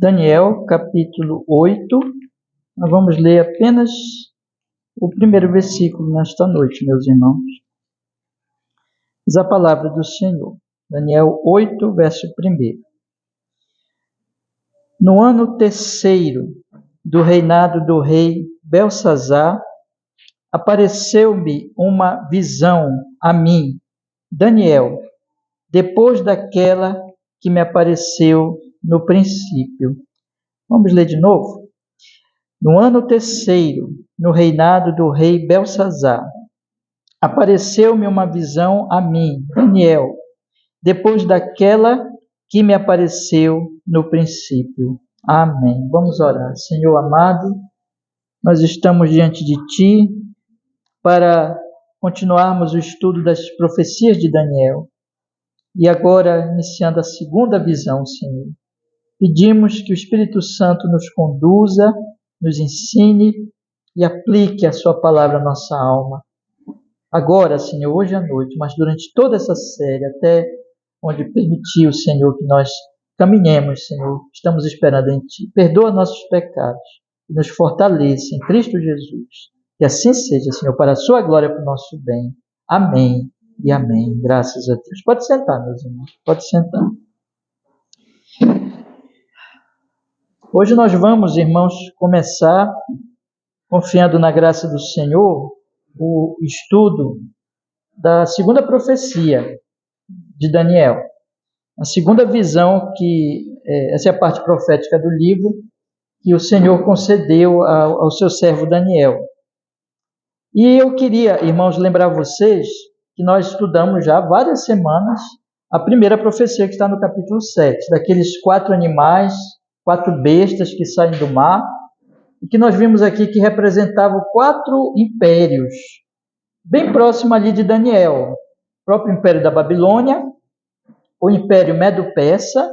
Daniel, capítulo 8. Nós vamos ler apenas o primeiro versículo nesta noite, meus irmãos. Diz a palavra do Senhor. Daniel 8, verso 1. No ano terceiro do reinado do rei Belsazar, apareceu-me uma visão a mim, Daniel, depois daquela que me apareceu no princípio. Vamos ler de novo? No ano terceiro, no reinado do rei Belsazar, apareceu-me uma visão a mim, Daniel, depois daquela que me apareceu no princípio. Amém. Vamos orar. Senhor amado, nós estamos diante de Ti para continuarmos o estudo das profecias de Daniel. E agora, iniciando a segunda visão, Senhor, pedimos que o Espírito Santo nos conduza, nos ensine e aplique a Sua palavra à nossa alma. Agora, Senhor, hoje à noite, mas durante toda essa série, até onde permitiu, Senhor, que nós caminhemos, Senhor, estamos esperando em Ti. Perdoa nossos pecados e nos fortaleça em Cristo Jesus. Que assim seja, Senhor, para a Sua glória e para o nosso bem. Amém e amém. Graças a Deus. Pode sentar, meus irmãos. Pode sentar. Hoje nós vamos, irmãos, começar, confiando na graça do Senhor, o estudo da segunda profecia de Daniel. A segunda visão, essa é a parte profética do livro, que o Senhor concedeu ao seu servo Daniel. E eu queria, irmãos, lembrar vocês que nós estudamos já há várias semanas a primeira profecia que está no capítulo 7, daqueles 4 animais, 4 bestas que saem do mar, e que nós vimos aqui que representavam 4 impérios, bem próximo ali de Daniel. O próprio império da Babilônia, o império Medo-Persa,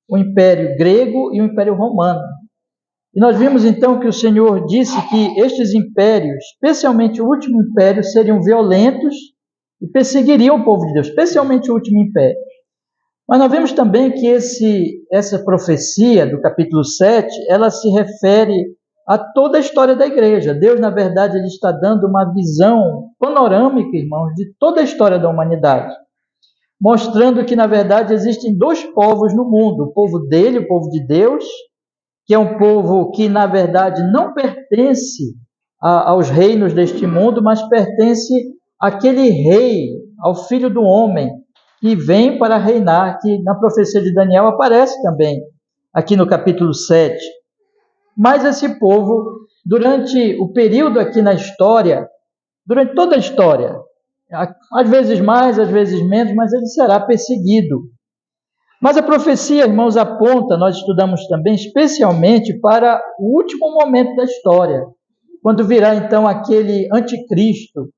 o império grego e o império romano. E nós vimos então que o Senhor disse que estes impérios, especialmente o último império, seriam violentos e perseguiriam o povo de Deus, especialmente o último império. Mas nós vemos também que essa profecia do capítulo 7, ela se refere a toda a história da igreja. Deus, na verdade, ele está dando uma visão panorâmica, irmãos, de toda a história da humanidade, mostrando que, na verdade, existem 2 povos no mundo, o povo dele, o povo de Deus, que é um povo que, na verdade, não pertence aos reinos deste mundo, mas pertence àquele rei, ao Filho do Homem, que vem para reinar, que na profecia de Daniel aparece também, aqui no capítulo 7. Mas esse povo, durante o período aqui na história, durante toda a história, às vezes mais, às vezes menos, mas ele será perseguido. Mas a profecia, irmãos, aponta, nós estudamos também, especialmente para o último momento da história, quando virá então aquele anticristo.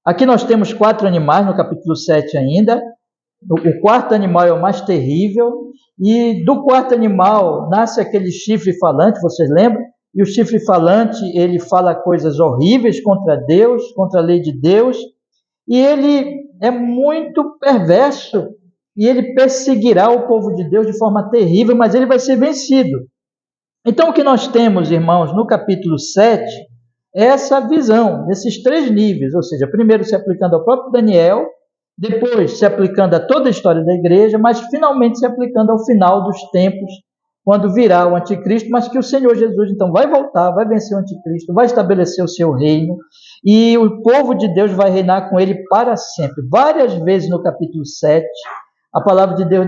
Aqui nós temos 4 animais no capítulo 7 ainda. O 4º animal é o mais terrível, e do 4º animal nasce aquele chifre falante, vocês lembram? E o chifre falante, ele fala coisas horríveis contra Deus, contra a lei de Deus, e ele é muito perverso, e ele perseguirá o povo de Deus de forma terrível, mas ele vai ser vencido. Então o que nós temos, irmãos, no capítulo 7, é essa visão, desses 3 níveis, ou seja, primeiro se aplicando ao próprio Daniel, depois se aplicando a toda a história da igreja, mas finalmente se aplicando ao final dos tempos, quando virá o anticristo, mas que o Senhor Jesus então vai voltar, vai vencer o anticristo, vai estabelecer o seu reino, e o povo de Deus vai reinar com ele para sempre. Várias vezes no capítulo 7, a palavra de Deus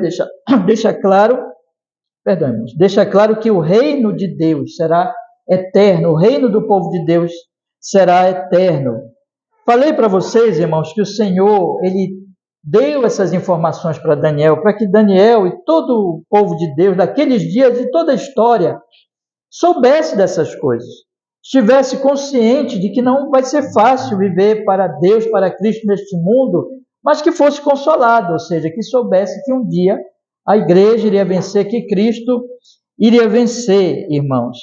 deixa claro que o reino de Deus será eterno, o reino do povo de Deus será eterno. Falei para vocês, irmãos, que o Senhor, ele deu essas informações para Daniel, para que Daniel e todo o povo de Deus, daqueles dias e toda a história, soubesse dessas coisas, estivesse consciente de que não vai ser fácil viver para Deus, para Cristo neste mundo, mas que fosse consolado, ou seja, que soubesse que um dia a igreja iria vencer, que Cristo iria vencer, irmãos.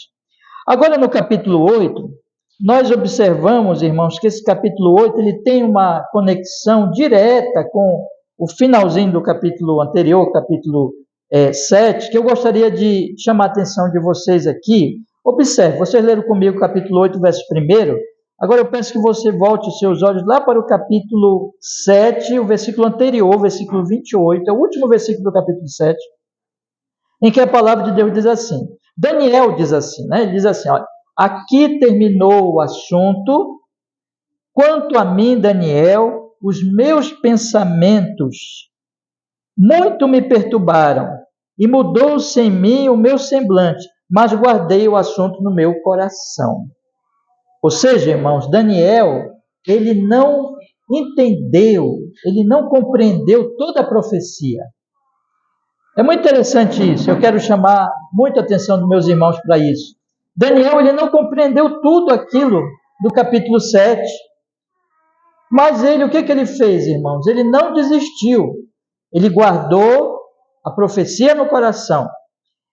Agora no capítulo 8, nós observamos, irmãos, que esse capítulo 8 ele tem uma conexão direta com o finalzinho do capítulo anterior, capítulo 7, que eu gostaria de chamar a atenção de vocês aqui. Observe, vocês leram comigo o capítulo 8, verso 1. Agora eu peço que você volte os seus olhos lá para o capítulo 7, o versículo anterior, versículo 28, é o último versículo do capítulo 7, em que a palavra de Deus diz assim, Daniel diz assim, né? Ele diz assim, olha, aqui terminou o assunto, quanto a mim, Daniel, os meus pensamentos muito me perturbaram, e mudou-se em mim o meu semblante, mas guardei o assunto no meu coração. Ou seja, irmãos, Daniel, ele não entendeu, ele não compreendeu toda a profecia. É muito interessante isso, eu quero chamar muita atenção dos meus irmãos para isso. Daniel, ele não compreendeu tudo aquilo do capítulo 7, mas ele, o que ele fez, irmãos? Ele não desistiu, ele guardou a profecia no coração.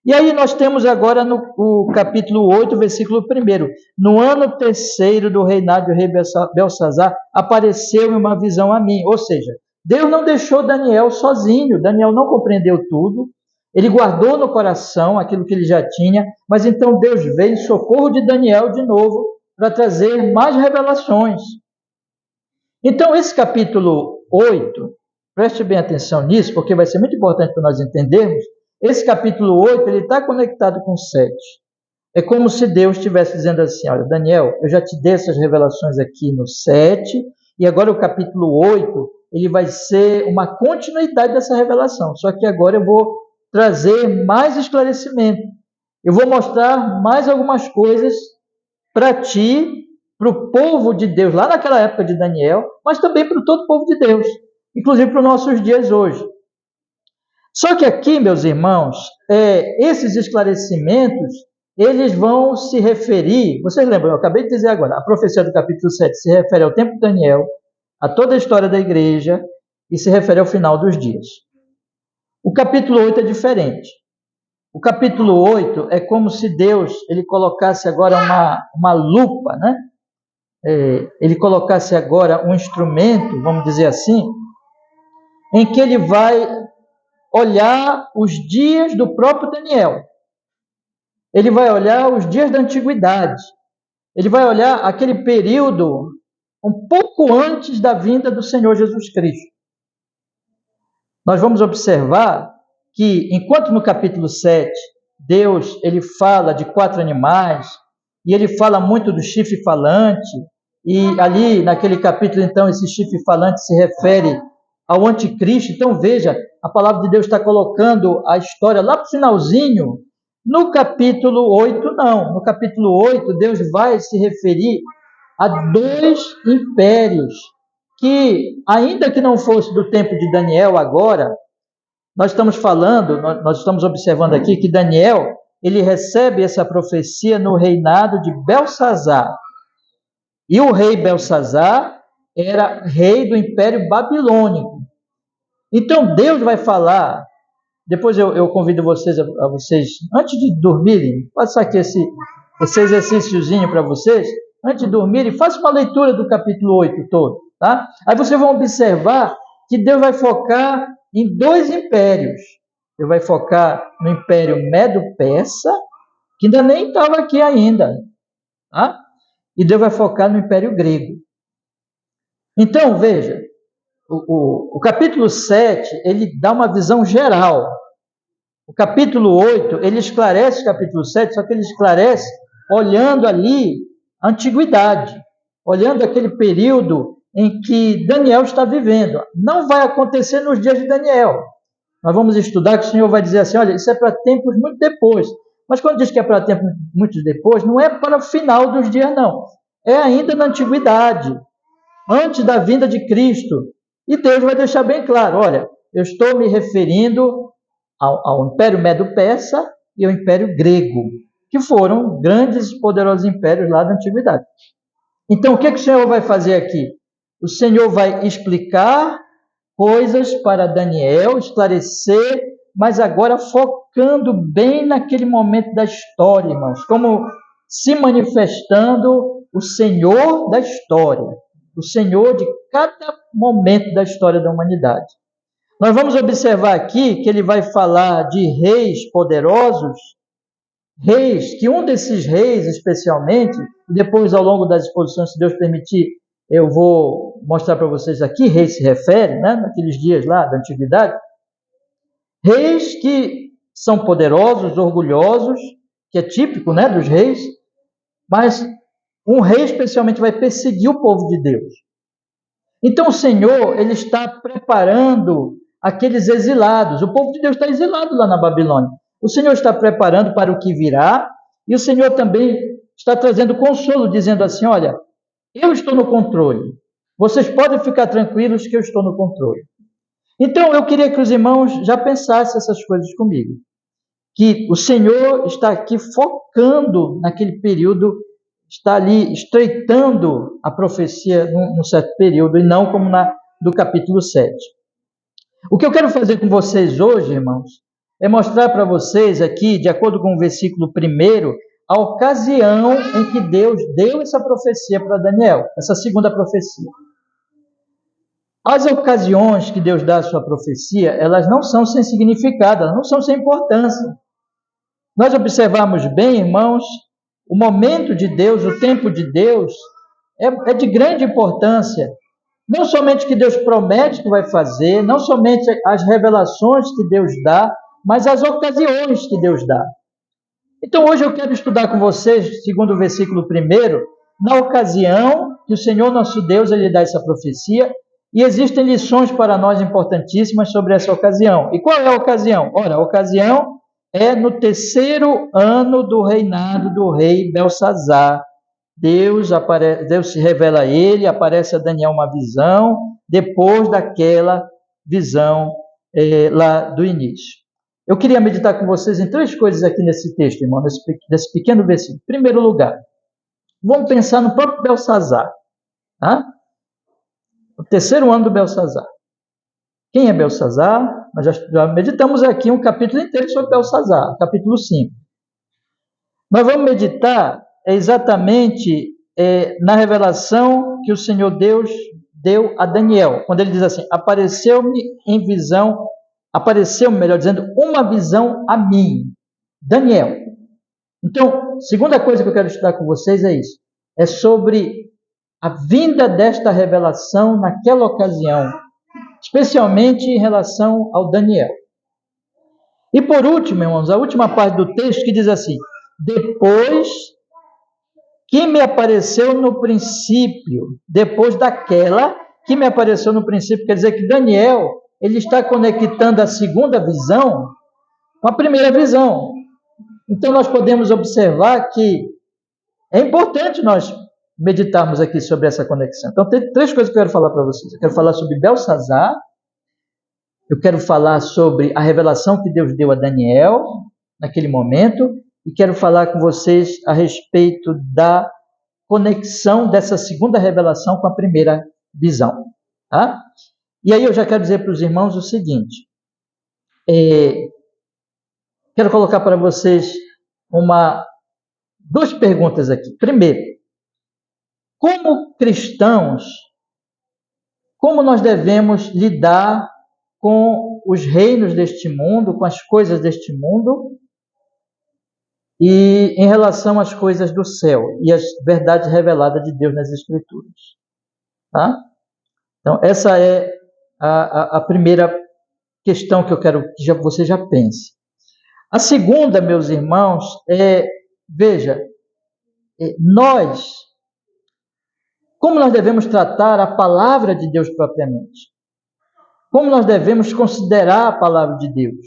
E aí nós temos agora no capítulo 8, versículo 1. No ano 3º do reinado do rei Belsazar, apareceu uma visão a mim. Ou seja, Deus não deixou Daniel sozinho. Daniel não compreendeu tudo. Ele guardou no coração aquilo que ele já tinha. Mas então Deus veio em socorro de Daniel de novo para trazer mais revelações. Então esse capítulo 8, preste bem atenção nisso, porque vai ser muito importante para nós entendermos. Esse capítulo 8, ele está conectado com o 7. É como se Deus estivesse dizendo assim, olha, Daniel, eu já te dei essas revelações aqui no 7, e agora o capítulo 8, ele vai ser uma continuidade dessa revelação. Só que agora eu vou trazer mais esclarecimento. Eu vou mostrar mais algumas coisas para ti, para o povo de Deus, lá naquela época de Daniel, mas também para todo o povo de Deus, inclusive para os nossos dias hoje. Só que aqui, meus irmãos, esses esclarecimentos, eles vão se referir, vocês lembram, eu acabei de dizer agora, a profecia do capítulo 7 se refere ao tempo de Daniel, a toda a história da igreja, e se refere ao final dos dias. O capítulo 8 é diferente. O capítulo 8 é como se Deus ele colocasse agora uma lupa, né? Ele colocasse agora um instrumento, vamos dizer assim, em que ele vai olhar os dias do próprio Daniel. Ele vai olhar os dias da antiguidade. Ele vai olhar aquele período um pouco antes da vinda do Senhor Jesus Cristo. Nós vamos observar que, enquanto no capítulo 7, Deus ele fala de 4 animais, e ele fala muito do chifre falante, e ali naquele capítulo, então, esse chifre falante se refere ao anticristo. Então, veja, a palavra de Deus está colocando a história lá para o finalzinho. No capítulo 8, não. No capítulo 8, Deus vai se referir a 2 impérios que, ainda que não fosse do tempo de Daniel agora, nós estamos falando, nós estamos observando aqui que Daniel, ele recebe essa profecia no reinado de Belsazar. E o rei Belsazar era rei do Império Babilônico. Então Deus vai falar, depois eu convido vocês, a vocês, antes de dormirem, faça aqui esse exercíciozinho para vocês, antes de dormirem, faça uma leitura do capítulo 8 todo, tá? Aí vocês vão observar que Deus vai focar em 2 impérios. Ele vai focar no Império Medo-Persa, que ainda nem estava aqui ainda, tá? E Deus vai focar no Império Grego. Então, veja, o capítulo 7, ele dá uma visão geral. O capítulo 8, ele esclarece o capítulo 7, só que ele esclarece olhando ali a antiguidade, olhando aquele período em que Daniel está vivendo. Não vai acontecer nos dias de Daniel. Nós vamos estudar que o Senhor vai dizer assim, olha, isso é para tempos muito depois. Mas quando diz que é para tempos muito depois, não é para o final dos dias, não. É ainda na antiguidade, antes da vinda de Cristo. E Deus vai deixar bem claro, olha, eu estou me referindo ao Império Medo-Persa e ao Império Grego, que foram grandes e poderosos impérios lá da antiguidade. Então, o que o Senhor vai fazer aqui? O Senhor vai explicar coisas para Daniel, esclarecer, mas agora focando bem naquele momento da história, irmãos, como se manifestando o Senhor da história, o Senhor de cada momento da história da humanidade. Nós vamos observar aqui que ele vai falar de reis poderosos, reis, que um desses reis especialmente, depois ao longo das exposições, se Deus permitir, eu vou mostrar para vocês a que rei se refere, né, naqueles dias lá da antiguidade, reis que são poderosos, orgulhosos, que é típico, né, dos reis, mas um rei especialmente vai perseguir o povo de Deus. Então o Senhor, ele está preparando aqueles exilados. O povo de Deus está exilado lá na Babilônia. O Senhor está preparando para o que virá, e o Senhor também está trazendo consolo, dizendo assim, olha, eu estou no controle. Vocês podem ficar tranquilos que eu estou no controle. Então eu queria que os irmãos já pensassem essas coisas comigo. Que o Senhor está aqui focando naquele período, está ali estreitando a profecia num certo período, e não como do capítulo 7. O que eu quero fazer com vocês hoje, irmãos, é mostrar para vocês aqui, de acordo com o versículo 1, a ocasião em que Deus deu essa profecia para Daniel, essa segunda profecia. As ocasiões que Deus dá a sua profecia, elas não são sem significado, elas não são sem importância. Nós observamos bem, irmãos, o momento de Deus, o tempo de Deus, é de grande importância. Não somente o que Deus promete que vai fazer, não somente as revelações que Deus dá, mas as ocasiões que Deus dá. Então hoje eu quero estudar com vocês, segundo o versículo 1, na ocasião que o Senhor nosso Deus ele dá essa profecia, e existem lições para nós importantíssimas sobre essa ocasião. E qual é a ocasião? Ora, a ocasião é no 3º ano do reinado do rei Belsazar. Deus se revela a ele, aparece a Daniel uma visão, depois daquela visão lá do início. Eu queria meditar com vocês em 3 coisas aqui nesse texto, irmão, nesse pequeno versículo. Em primeiro lugar, vamos pensar no próprio Belsazar. Tá? O 3º ano do Belsazar. Quem é Belsazar? Nós já meditamos aqui um capítulo inteiro sobre Belsazar, capítulo 5. Nós vamos meditar exatamente na revelação que o Senhor Deus deu a Daniel, quando ele diz assim, apareceu-me em visão, melhor dizendo, uma visão a mim, Daniel. Então, segunda coisa que eu quero estudar com vocês é isso, é sobre a vinda desta revelação naquela ocasião, especialmente em relação ao Daniel. E por último, irmãos, a última parte do texto que diz assim, depois que me apareceu no princípio, depois daquela que me apareceu no princípio, quer dizer que Daniel, ele está conectando a segunda visão com a primeira visão. Então nós podemos observar que é importante nós meditarmos aqui sobre essa conexão. Então tem 3 coisas que eu quero falar para vocês. Eu quero falar sobre Belsazar, eu quero falar sobre a revelação que Deus deu a Daniel naquele momento, e quero falar com vocês a respeito da conexão dessa segunda revelação com a primeira visão. Tá? E aí eu já quero dizer para os irmãos o seguinte, quero colocar para vocês 2 perguntas aqui. Primeiro, como cristãos, como nós devemos lidar com os reinos deste mundo, com as coisas deste mundo, e em relação às coisas do céu e às verdades reveladas de Deus nas Escrituras. Tá? Então, essa é a primeira questão que eu quero que você já pense. A segunda, meus irmãos, veja, como nós devemos tratar a palavra de Deus propriamente? Como nós devemos considerar a palavra de Deus?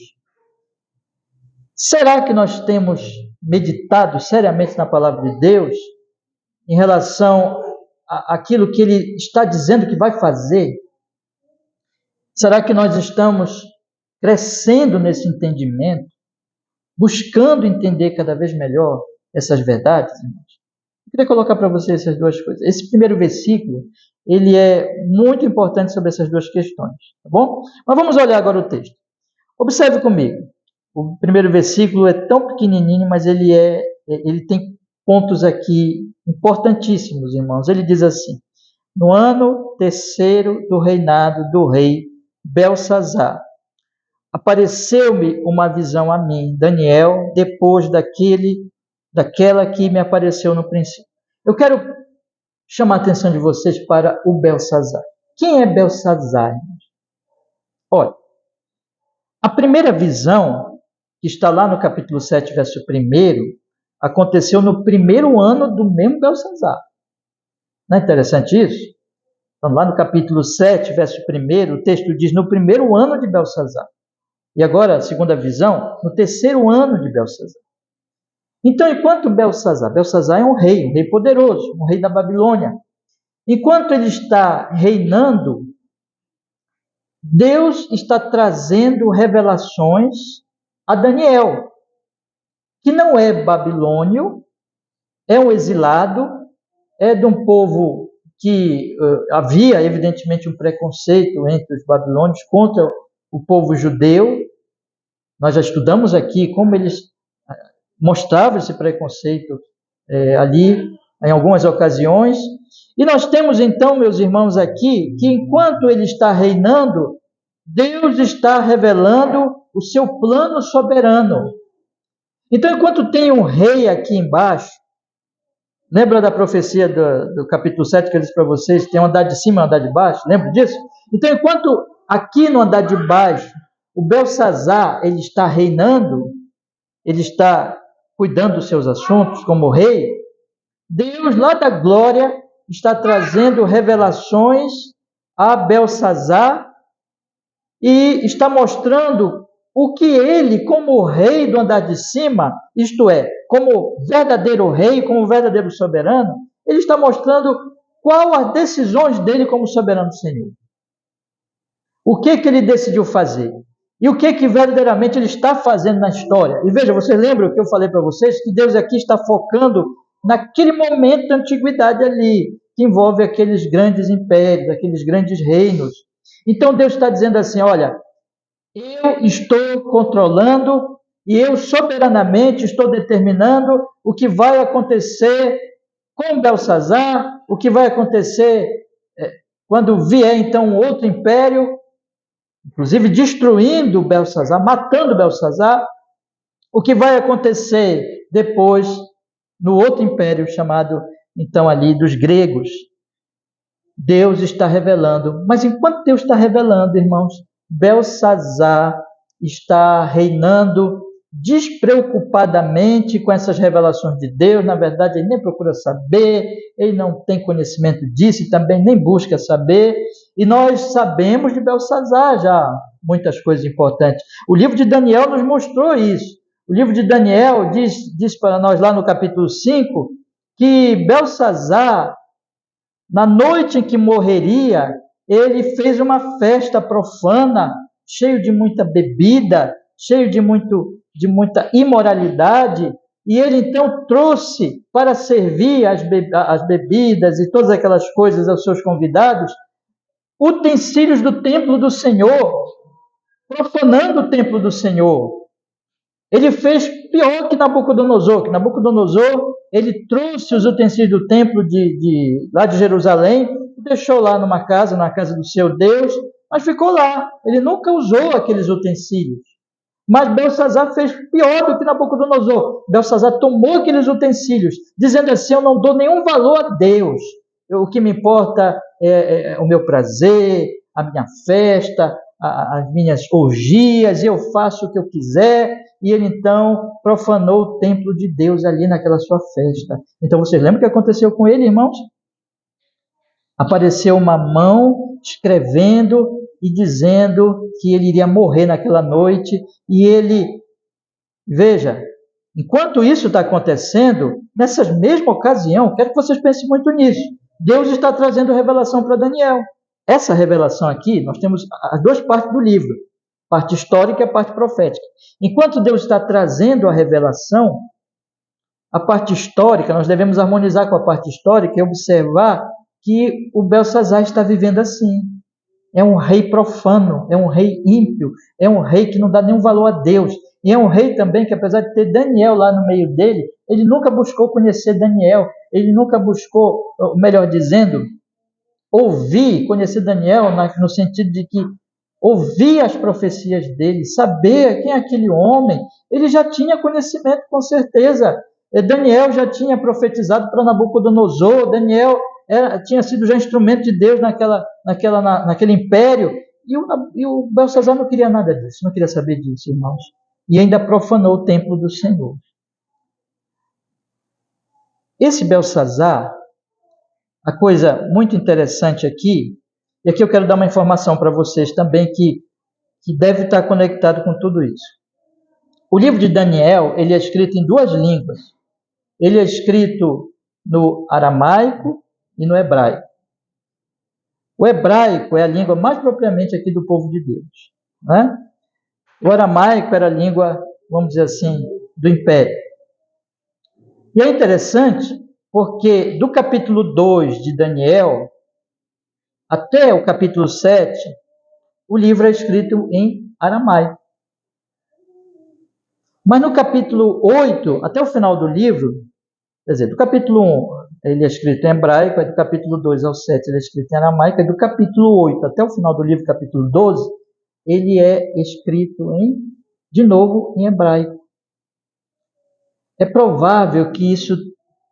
Será que nós temos meditado seriamente na palavra de Deus em relação àquilo que Ele está dizendo que vai fazer? Será que nós estamos crescendo nesse entendimento, buscando entender cada vez melhor essas verdades, irmãos? Eu queria colocar para vocês essas 2 coisas. Esse primeiro versículo, ele é muito importante sobre essas 2 questões, tá bom? Mas vamos olhar agora o texto. Observe comigo. O primeiro versículo é tão pequenininho, mas ele tem pontos aqui importantíssimos, irmãos. Ele diz assim, no ano 3º do reinado do rei Beltsazar. Apareceu-me uma visão a mim, Daniel, depois daquela que me apareceu no princípio. Eu quero chamar a atenção de vocês para o Beltsazar. Quem é Beltsazar? Olha, a primeira visão, que está lá no capítulo 7, verso 1, aconteceu no primeiro ano do mesmo Beltsazar. Não é interessante isso? Então, lá no capítulo 7, verso 1, o texto diz, no primeiro ano de Beltsazar. E agora, a segunda visão, no terceiro ano de Beltsazar. Então, enquanto Beltsazar é um rei poderoso, um rei da Babilônia. Enquanto ele está reinando, Deus está trazendo revelações a Daniel, que não é babilônio, é um exilado, é de um povo que havia, evidentemente, um preconceito entre os babilônios contra o povo judeu. Nós já estudamos aqui como eles mostravam esse preconceito ali, em algumas ocasiões. E nós temos então, meus irmãos, aqui, que enquanto ele está reinando, Deus está revelando o seu plano soberano. Então, enquanto tem um rei aqui embaixo, lembra da profecia do capítulo 7 que eu disse para vocês, tem um andar de cima e um andar de baixo? Lembra disso? Então, enquanto aqui no andar de baixo, o Beltsazar, ele está reinando, ele está cuidando dos seus assuntos como rei, Deus, lá da glória, está trazendo revelações a Beltsazar e está mostrando o que ele, como rei do andar de cima, isto é, como verdadeiro rei, como verdadeiro soberano, ele está mostrando quais as decisões dele como soberano Senhor. O que ele decidiu fazer? E o que verdadeiramente ele está fazendo na história? E veja, vocês lembram que eu falei para vocês que Deus aqui está focando naquele momento da antiguidade ali, que envolve aqueles grandes impérios, aqueles grandes reinos. Então Deus está dizendo assim, olha, eu estou controlando e eu soberanamente estou determinando o que vai acontecer com Beltsazar, o que vai acontecer quando vier então um outro império, inclusive destruindo Beltsazar, matando Beltsazar, o que vai acontecer depois no outro império chamado então ali dos gregos. Deus está revelando, mas enquanto Deus está revelando, irmãos, Beltsazar está reinando despreocupadamente com essas revelações de Deus. Na verdade, ele nem procura saber, ele não tem conhecimento disso e também nem busca saber. E nós sabemos de Beltsazar já muitas coisas importantes. O livro de Daniel nos mostrou isso. O livro de Daniel diz para nós lá no capítulo 5 que Beltsazar, na noite em que morreria, ele fez uma festa profana, cheio de muita bebida, cheio de muita imoralidade, e ele então trouxe para servir as bebidas e todas aquelas coisas aos seus convidados, utensílios do templo do Senhor, profanando o templo do Senhor. Ele fez pior que Nabucodonosor, ele trouxe os utensílios do templo lá de Jerusalém, deixou lá na casa do seu Deus, mas ficou lá. Ele nunca usou aqueles utensílios. Mas Beltsazar fez pior do que Nabucodonosor. Beltsazar tomou aqueles utensílios, dizendo assim, eu não dou nenhum valor a Deus. O que me importa é o meu prazer, a minha festa, as minhas orgias, e eu faço o que eu quiser. E ele então profanou o templo de Deus ali naquela sua festa. Então vocês lembram o que aconteceu com ele, irmãos? Apareceu uma mão escrevendo e dizendo que ele iria morrer naquela noite. E ele, veja, enquanto isso está acontecendo, nessa mesma ocasião, quero que vocês pensem muito nisso, Deus está trazendo revelação para Daniel. Essa revelação aqui, nós temos as duas partes do livro, a parte histórica e a parte profética. Enquanto Deus está trazendo a revelação, a parte histórica, nós devemos harmonizar com a parte histórica e observar que o Beltsazar está vivendo assim. É um rei profano, é um rei ímpio, é um rei que não dá nenhum valor a Deus. E é um rei também que, apesar de ter Daniel lá no meio dele, ele nunca buscou conhecer Daniel, ele nunca buscou, melhor dizendo, ouvir, conhecer Daniel no sentido de que ouvir as profecias dele, saber quem é aquele homem. Ele já tinha conhecimento, com certeza. Daniel já tinha profetizado para Nabucodonosor, Daniel tinha sido já instrumento de Deus naquele império, e o Belsazar não queria nada disso, não queria saber disso, irmãos. E ainda profanou o templo do Senhor. Esse Belsazar, a coisa muito interessante aqui, e aqui eu quero dar uma informação para vocês também que deve estar conectado com tudo isso. O livro de Daniel, ele é escrito em duas línguas. Ele é escrito no aramaico e no hebraico. O hebraico é a língua mais propriamente aqui do povo de Deus, né? O aramaico era a língua, vamos dizer assim, do império. E é interessante porque do capítulo 2 de Daniel até o capítulo 7, o livro é escrito em aramaico. Mas no capítulo 8, até o final do livro, quer dizer, do capítulo 1 ele é escrito em hebraico, do capítulo 2 ao 7 ele é escrito em aramaico, e do capítulo 8 até o final do livro, capítulo 12, ele é escrito de novo em hebraico. É provável que isso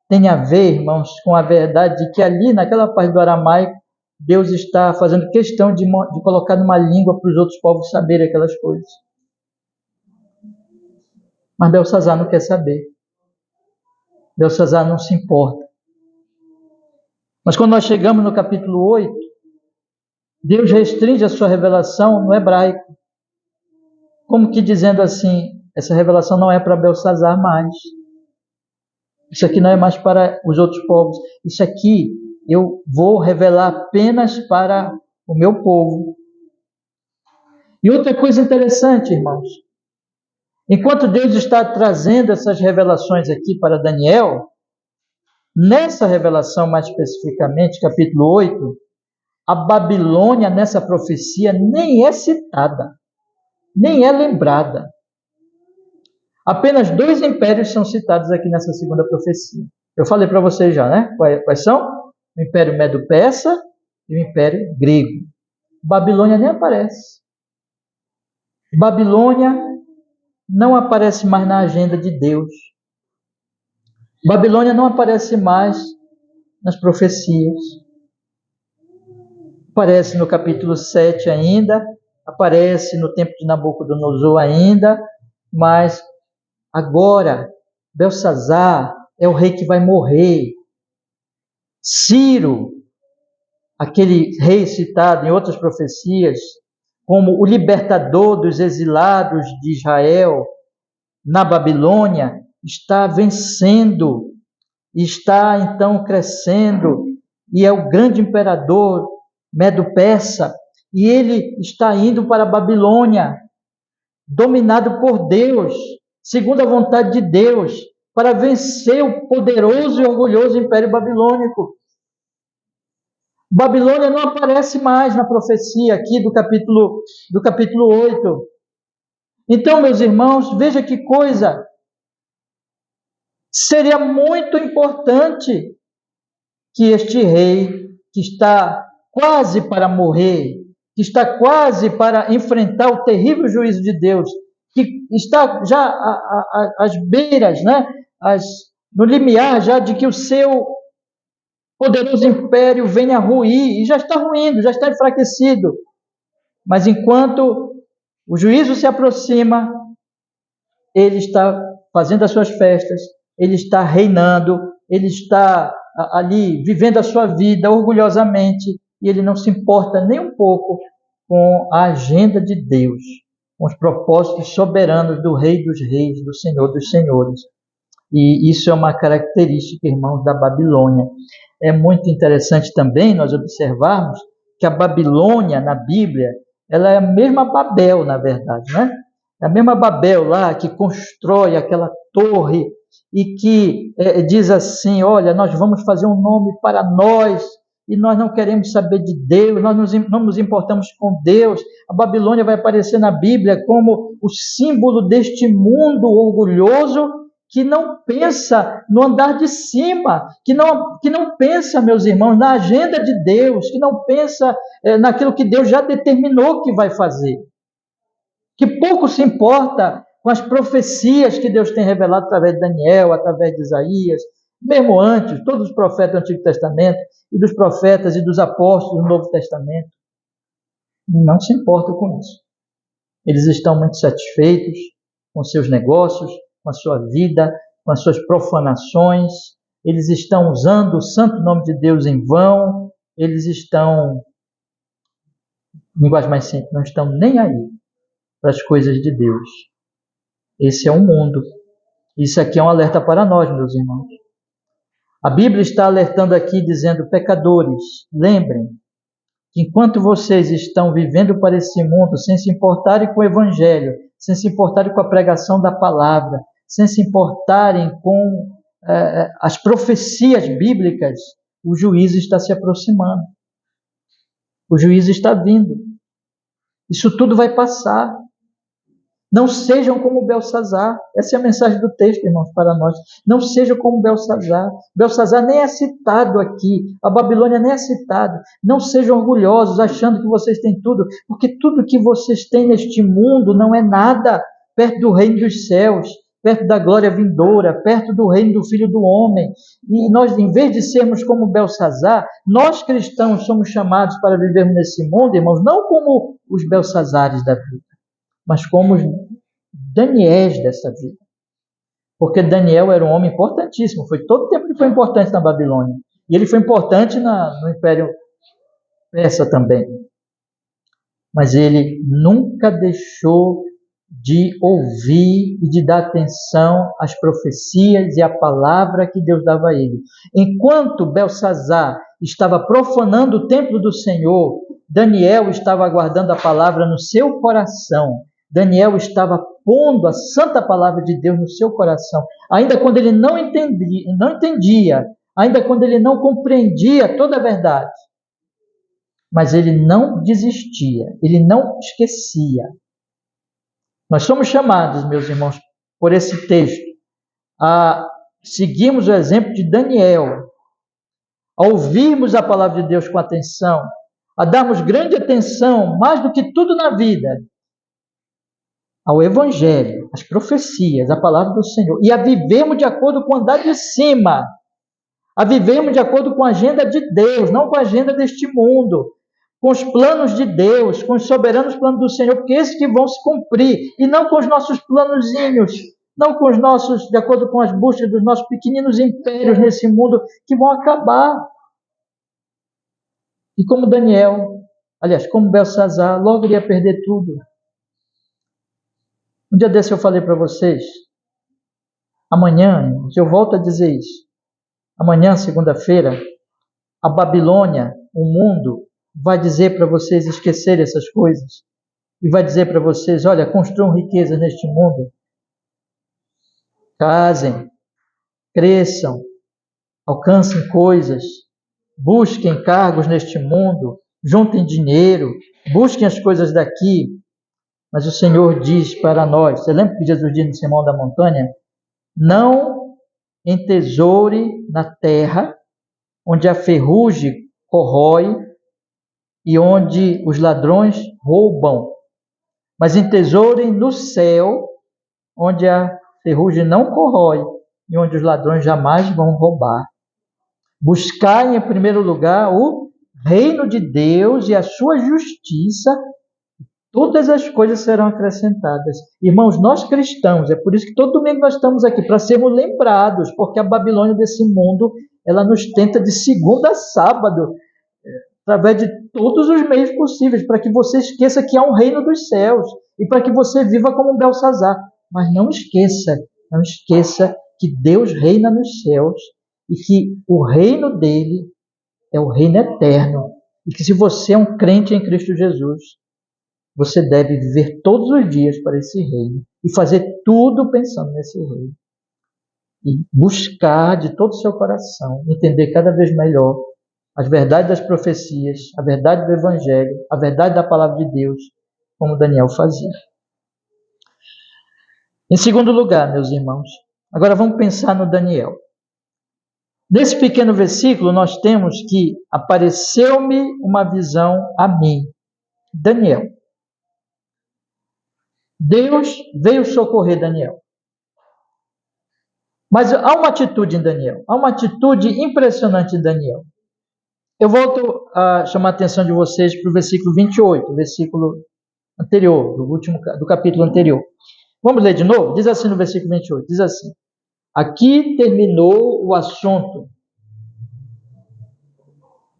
tenha a ver, irmãos, com a verdade de que ali, naquela parte do aramaico, Deus está fazendo questão de colocar numa língua para os outros povos saberem aquelas coisas. Mas Belsazar não quer saber. Belsazar não se importa. Mas quando nós chegamos no capítulo 8, Deus restringe a sua revelação no hebraico. Como que dizendo assim, essa revelação não é para Belsazar mais. Isso aqui não é mais para os outros povos. Isso aqui eu vou revelar apenas para o meu povo. E outra coisa interessante, irmãos. Enquanto Deus está trazendo essas revelações aqui para Daniel, nessa revelação mais especificamente, capítulo 8, a Babilônia nessa profecia nem é citada, nem é lembrada. Apenas 2 impérios são citados aqui nessa segunda profecia. Eu falei para vocês já, né? Quais são? O Império Medo-Persa e o Império Grego. Babilônia nem aparece. Babilônia não aparece mais na agenda de Deus. Babilônia não aparece mais nas profecias. Aparece no capítulo 7 ainda, aparece no tempo de Nabucodonosor ainda, mas agora Belsazar é o rei que vai morrer. Ciro, aquele rei citado em outras profecias, como o libertador dos exilados de Israel na Babilônia, está vencendo, está então crescendo, e é o grande imperador Medo-Persa, e ele está indo para a Babilônia, dominado por Deus, segundo a vontade de Deus, para vencer o poderoso e orgulhoso Império Babilônico. Babilônia não aparece mais na profecia aqui do capítulo 8. Então, meus irmãos, veja que coisa. Seria muito importante que este rei, que está quase para morrer, que está quase para enfrentar o terrível juízo de Deus, que está já às beiras, né? No limiar já de que o seu poderoso império venha a ruir, e já está ruindo, já está enfraquecido. Mas enquanto o juízo se aproxima, ele está fazendo as suas festas, ele está reinando, ele está ali vivendo a sua vida orgulhosamente, e ele não se importa nem um pouco com a agenda de Deus, com os propósitos soberanos do Rei dos Reis, do Senhor dos Senhores. E isso é uma característica, irmãos, da Babilônia. É muito interessante também nós observarmos que a Babilônia, na Bíblia, ela é a mesma Babel, na verdade, né? É a mesma Babel lá que constrói aquela torre e que diz assim, olha, nós vamos fazer um nome para nós e nós não queremos saber de Deus, nós não nos importamos com Deus. A Babilônia vai aparecer na Bíblia como o símbolo deste mundo orgulhoso que não pensa no andar de cima, que não pensa, meus irmãos, na agenda de Deus, que não pensa naquilo que Deus já determinou que vai fazer, que pouco se importa com as profecias que Deus tem revelado através de Daniel, através de Isaías, mesmo antes, todos os profetas do Antigo Testamento, e dos profetas e dos apóstolos do Novo Testamento. Não se importa com isso. Eles estão muito satisfeitos com seus negócios, com a sua vida, com as suas profanações. Eles estão usando o santo nome de Deus em vão. Eles estão, em linguagem mais simples, não estão nem aí para as coisas de Deus. Esse é o mundo. Isso aqui é um alerta para nós, meus irmãos. A Bíblia está alertando aqui, dizendo: pecadores, lembrem que enquanto vocês estão vivendo para esse mundo, sem se importarem com o Evangelho, sem se importarem com a pregação da palavra, sem se importarem com as profecias bíblicas, o juízo está se aproximando. O juízo está vindo. Isso tudo vai passar. Não sejam como Belsazar. Essa é a mensagem do texto, irmãos, para nós. Não sejam como Belsazar. Belsazar nem é citado aqui. A Babilônia nem é citado. Não sejam orgulhosos, achando que vocês têm tudo, porque tudo que vocês têm neste mundo não é nada perto do reino dos céus, perto da glória vindoura, perto do reino do Filho do Homem. E nós, em vez de sermos como Belsazar, nós cristãos somos chamados para vivermos nesse mundo, irmãos, não como os Belsazares da vida, mas como os Daniéis dessa vida. Porque Daniel era um homem importantíssimo. Foi todo o tempo que foi importante na Babilônia. E ele foi importante no Império Persa também. Mas ele nunca deixou de ouvir e de dar atenção às profecias e à palavra que Deus dava a ele. Enquanto Belsazar estava profanando o templo do Senhor, Daniel estava aguardando a palavra no seu coração. Daniel estava pondo a santa palavra de Deus no seu coração, ainda quando ele não entendia, ainda quando ele não compreendia toda a verdade. Mas ele não desistia, ele não esquecia. Nós somos chamados, meus irmãos, por esse texto, a seguirmos o exemplo de Daniel, a ouvirmos a palavra de Deus com atenção, a darmos grande atenção, mais do que tudo na vida, ao Evangelho, às profecias, à palavra do Senhor, e a vivermos de acordo com o andar de cima, a vivermos de acordo com a agenda de Deus, não com a agenda deste mundo, com os planos de Deus, com os soberanos planos do Senhor, porque esses que vão se cumprir, e não com os nossos planozinhos, não com os nossos, de acordo com as buscas dos nossos pequeninos impérios nesse mundo, que vão acabar. E como Daniel, aliás, como Belsazar, logo iria perder tudo. Um dia desse eu falei para vocês, amanhã, eu volto a dizer isso, amanhã, segunda-feira, a Babilônia, o mundo, vai dizer para vocês esquecerem essas coisas, e vai dizer para vocês: olha, construam riqueza neste mundo, casem, cresçam, alcancem coisas, busquem cargos neste mundo, juntem dinheiro, busquem as coisas daqui. Mas o Senhor diz para nós, você lembra que Jesus disse no Sermão da Montanha? Não entesoure na terra, onde a ferrugem corrói e onde os ladrões roubam, mas entesourem no céu, onde a ferrugem não corrói e onde os ladrões jamais vão roubar. Buscai em primeiro lugar o reino de Deus e a sua justiça, todas as coisas serão acrescentadas. Irmãos, nós cristãos, é por isso que todo domingo nós estamos aqui, para sermos lembrados, porque a Babilônia desse mundo, ela nos tenta de segunda a sábado, através de todos os meios possíveis, para que você esqueça que há um reino dos céus, e para que você viva como Belsazar. Mas não esqueça que Deus reina nos céus, e que o reino dele é o reino eterno, e que se você é um crente em Cristo Jesus, você deve viver todos os dias para esse reino e fazer tudo pensando nesse reino. E buscar de todo o seu coração, entender cada vez melhor as verdades das profecias, a verdade do Evangelho, a verdade da palavra de Deus, como Daniel fazia. Em segundo lugar, meus irmãos, Agora vamos pensar no Daniel. Nesse pequeno versículo nós temos que apareceu-me uma visão a mim, Daniel. Deus veio socorrer Daniel. Mas há uma atitude em Daniel, há uma atitude impressionante em Daniel. Eu volto a chamar a atenção de vocês para o versículo 28, o versículo anterior, do capítulo anterior. Vamos ler de novo? Diz assim no versículo 28, diz assim: aqui terminou o assunto.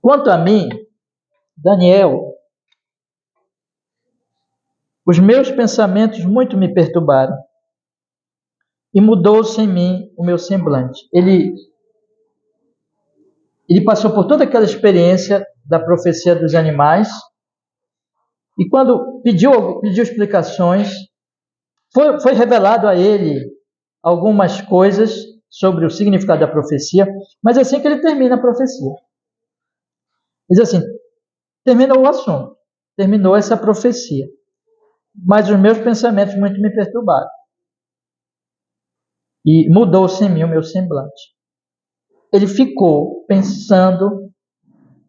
Quanto a mim, Daniel, os meus pensamentos muito me perturbaram e mudou-se em mim o meu semblante. Ele passou por toda aquela experiência da profecia dos animais e quando pediu explicações, foi revelado a ele algumas coisas sobre o significado da profecia, mas é assim que ele termina a profecia. Diz assim, terminou o assunto, terminou essa profecia, mas os meus pensamentos muito me perturbaram e mudou-se em mim o meu semblante. Ele ficou pensando, o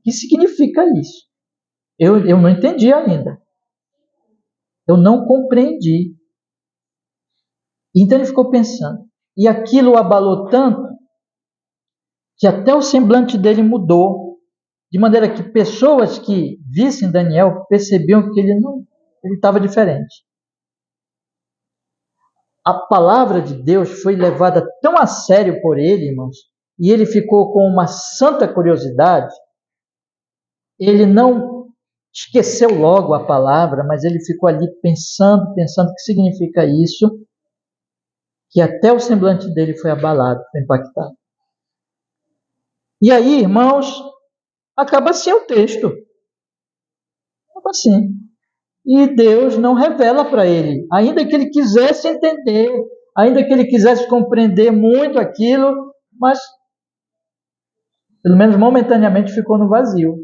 que significa isso? Eu não entendi ainda. Eu não compreendi. Então ele ficou pensando. E aquilo o abalou tanto que até o semblante dele mudou, de maneira que pessoas que vissem Daniel percebiam que ele estava diferente. A palavra de Deus foi levada tão a sério por ele, irmãos, e ele ficou com uma santa curiosidade. Ele não esqueceu logo a palavra, mas ele ficou ali pensando o que significa isso, que até o semblante dele foi abalado, foi impactado. E aí, irmãos, acaba assim o texto. Acaba assim. E Deus não revela para ele, ainda que ele quisesse entender, ainda que ele quisesse compreender muito aquilo, mas pelo menos momentaneamente ficou no vazio.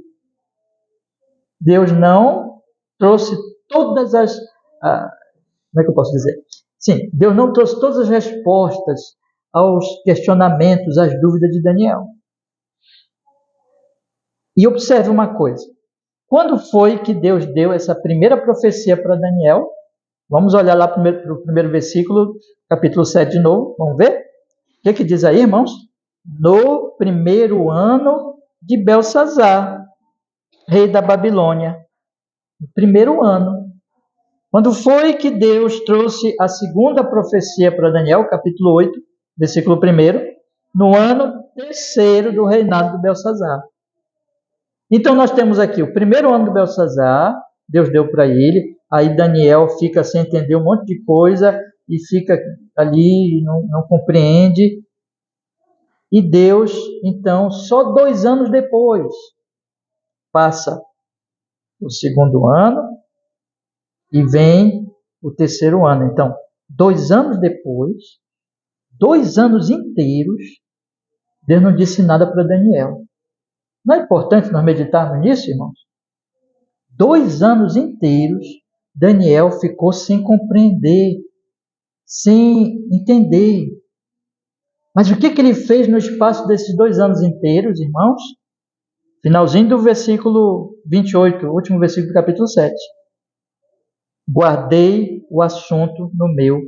Deus não trouxe todas as... como é que eu posso dizer? Sim, Deus não trouxe todas as respostas aos questionamentos, às dúvidas de Daniel. E observe uma coisa. Quando foi que Deus deu essa primeira profecia para Daniel? Vamos olhar lá para o primeiro versículo, capítulo 7 de novo. Vamos ver? O que diz aí, irmãos? No primeiro ano de Belsazar, rei da Babilônia. No primeiro ano. Quando foi que Deus trouxe a segunda profecia para Daniel, capítulo 8, versículo 1? No ano terceiro do reinado de Belsazar. Então nós temos aqui o primeiro ano de Belsazar, Deus deu para ele, aí Daniel fica sem entender um monte de coisa e fica ali, não compreende. E Deus, então, só 2 anos depois, passa o segundo ano e vem o terceiro ano. Então, 2 anos depois, 2 anos inteiros, Deus não disse nada para Daniel. Não é importante nós meditarmos nisso, irmãos? 2 anos inteiros, Daniel ficou sem compreender, sem entender. Mas o que ele fez no espaço desses 2 anos inteiros, irmãos? Finalzinho do versículo 28, último versículo do capítulo 7. Guardei o assunto no meu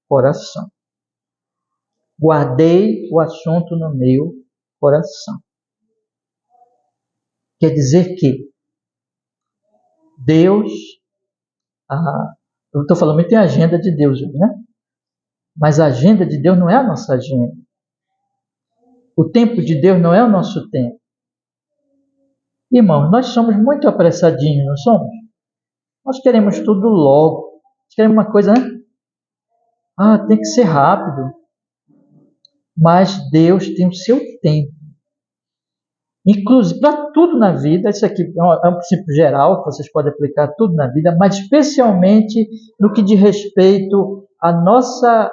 coração. Guardei o assunto no meu coração. Quer dizer que Deus, eu estou falando muito em agenda de Deus, né? Mas a agenda de Deus não é a nossa agenda. O tempo de Deus não é o nosso tempo. Irmãos, nós somos muito apressadinhos, não somos? Nós queremos tudo logo. Nós queremos uma coisa, né? Tem que ser rápido. Mas Deus tem o seu tempo. Inclusive, para tudo na vida, isso aqui é um princípio geral que vocês podem aplicar tudo na vida, mas especialmente no que diz respeito à nossa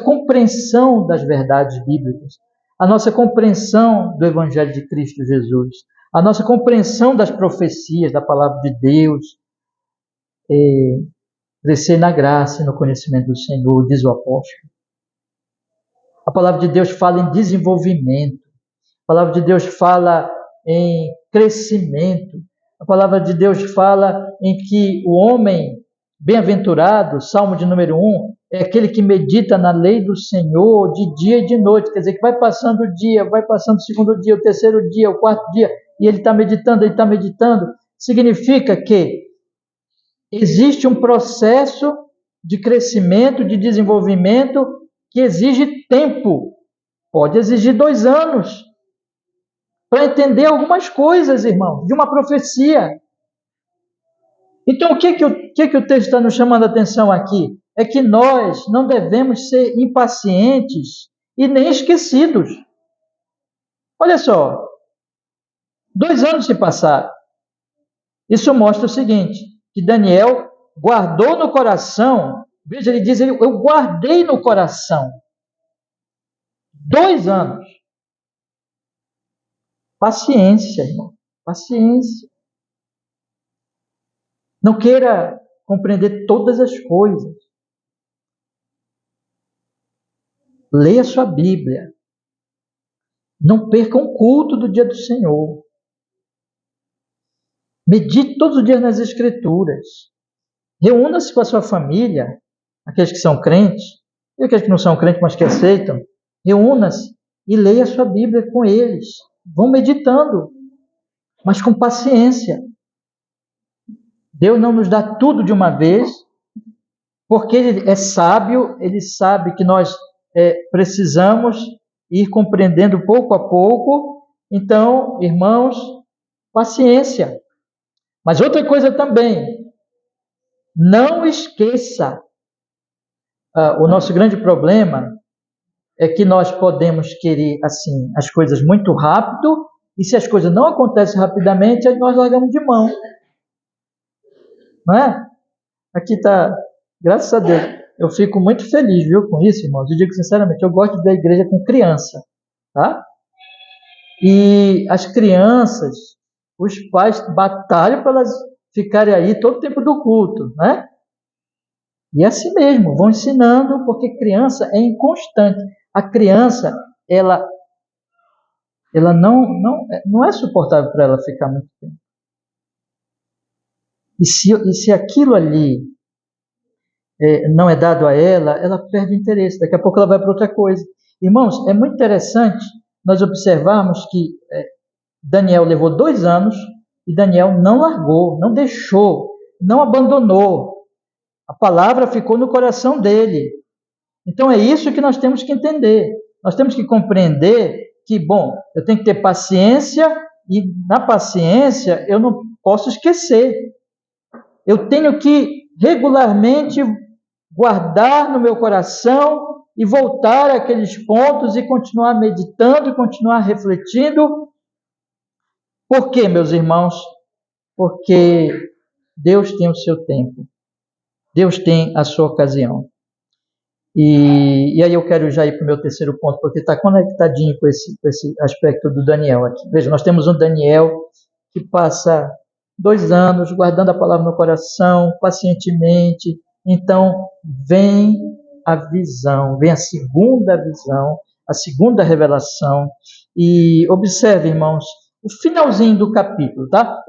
compreensão das verdades bíblicas, a nossa compreensão do Evangelho de Cristo Jesus, a nossa compreensão das profecias, da palavra de Deus, crescer na graça e no conhecimento do Senhor, diz o apóstolo. A palavra de Deus fala em desenvolvimento. A palavra de Deus fala em crescimento. A palavra de Deus fala em que o homem bem-aventurado, Salmo de número 1, é aquele que medita na lei do Senhor de dia e de noite. Quer dizer, que vai passando o dia, vai passando o segundo dia, o terceiro dia, o quarto dia, e ele está meditando, ele está meditando. Significa que existe um processo de crescimento, de desenvolvimento, que exige tempo. Pode exigir 2 anos para entender algumas coisas, irmão, de uma profecia. Então, o que o texto está nos chamando a atenção aqui? É que nós não devemos ser impacientes e nem esquecidos. Olha só, 2 anos se passaram. Isso mostra o seguinte, que Daniel guardou no coração, veja, ele diz, eu guardei no coração. 2 anos. Paciência, irmão, paciência. Não queira compreender todas as coisas. Leia sua Bíblia. Não perca um culto do dia do Senhor. Medite todos os dias nas Escrituras. Reúna-se com a sua família, aqueles que são crentes, e aqueles que não são crentes, mas que aceitam. Reúna-se e leia a sua Bíblia com eles. Vão meditando, mas com paciência. Deus não nos dá tudo de uma vez, porque Ele é sábio, Ele sabe que nós precisamos ir compreendendo pouco a pouco. Então, irmãos, paciência. Mas outra coisa também, não esqueça, o nosso grande problema é que nós podemos querer assim as coisas muito rápido, e se as coisas não acontecem rapidamente, aí nós largamos de mão. Não é? Aqui está, graças a Deus, eu fico muito feliz, viu, com isso, irmãos. Eu digo sinceramente, eu gosto de ver a igreja com criança, tá? E as crianças, os pais batalham para elas ficarem aí todo o tempo do culto, né? E é assim mesmo, vão ensinando, porque criança é inconstante. A criança, ela não é suportável para ela ficar muito tempo. E se aquilo ali não é dado a ela, ela perde interesse. Daqui a pouco ela vai para outra coisa. Irmãos, é muito interessante nós observarmos que Daniel levou 2 anos e Daniel não largou, não deixou, não abandonou. A palavra ficou no coração dele. Então é isso que nós temos que entender. Nós temos que compreender que, bom, eu tenho que ter paciência e na paciência eu não posso esquecer. Eu tenho que regularmente guardar no meu coração e voltar àqueles pontos e continuar meditando e continuar refletindo. Por quê, meus irmãos? Porque Deus tem o seu tempo. Deus tem a sua ocasião. E aí eu quero já ir para o meu terceiro ponto, porque está conectadinho com esse aspecto do Daniel aqui. Veja, nós temos um Daniel que passa 2 anos guardando a palavra no coração, pacientemente. Então, vem a visão, vem a segunda visão, a segunda revelação. E observe, irmãos, o finalzinho do capítulo, tá?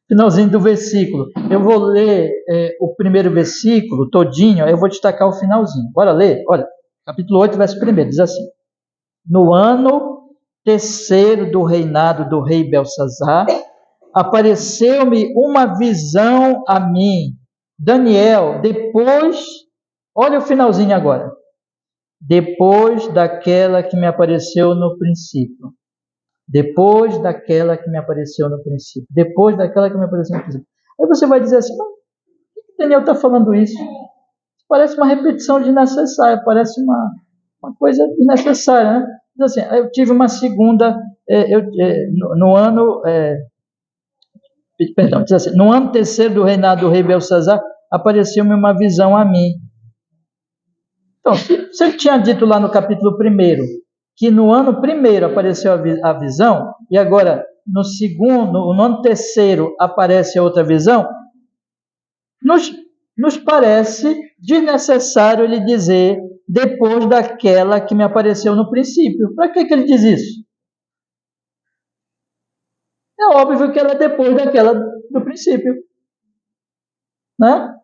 Finalzinho do versículo. Eu vou ler o primeiro versículo todinho, aí eu vou destacar o finalzinho. Bora ler? Olha, capítulo 8, verso 1, diz assim: No ano 3º do reinado do rei Belsazar, apareceu-me uma visão a mim. Daniel, depois, olha o finalzinho agora. Depois daquela que me apareceu no princípio. Depois daquela que me apareceu no princípio. Depois daquela que me apareceu no princípio. Aí você vai dizer assim, mas por que Daniel está falando isso? Parece uma repetição desnecessária, parece uma coisa desnecessária, né? Diz assim, eu tive uma segunda, no ano 3º do reinado do rei Belsazar, apareceu-me uma visão a mim. Então, se ele tinha dito lá no capítulo 1, que no ano 1 apareceu a visão, e agora no ano 3 aparece a outra visão, nos parece desnecessário ele dizer depois daquela que me apareceu no princípio. Para que ele diz isso? É óbvio que ela é depois daquela do princípio. Né?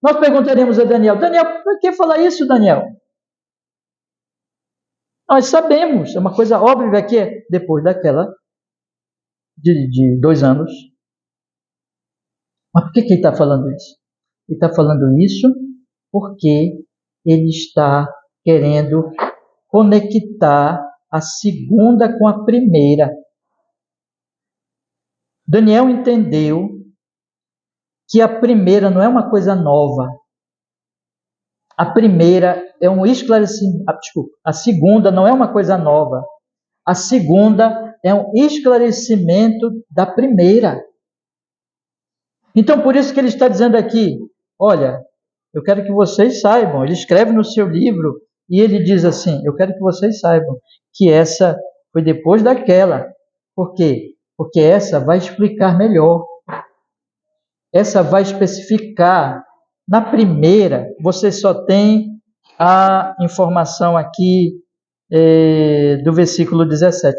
Nós perguntaríamos a Daniel, por que falar isso, Daniel? Nós sabemos, é uma coisa óbvia que é depois daquela de 2 anos. Mas por que ele está falando isso? Ele está falando isso porque ele está querendo conectar a segunda com a primeira. Daniel entendeu que a primeira não é uma coisa nova. A primeira é um esclarecimento. A segunda não é uma coisa nova. A segunda é um esclarecimento da primeira. Então, por isso que ele está dizendo aqui, olha, eu quero que vocês saibam, ele escreve no seu livro e ele diz assim, eu quero que vocês saibam que essa foi depois daquela. Por quê? Porque essa vai explicar melhor. Essa vai especificar. Na primeira, você só tem a informação aqui do versículo 17.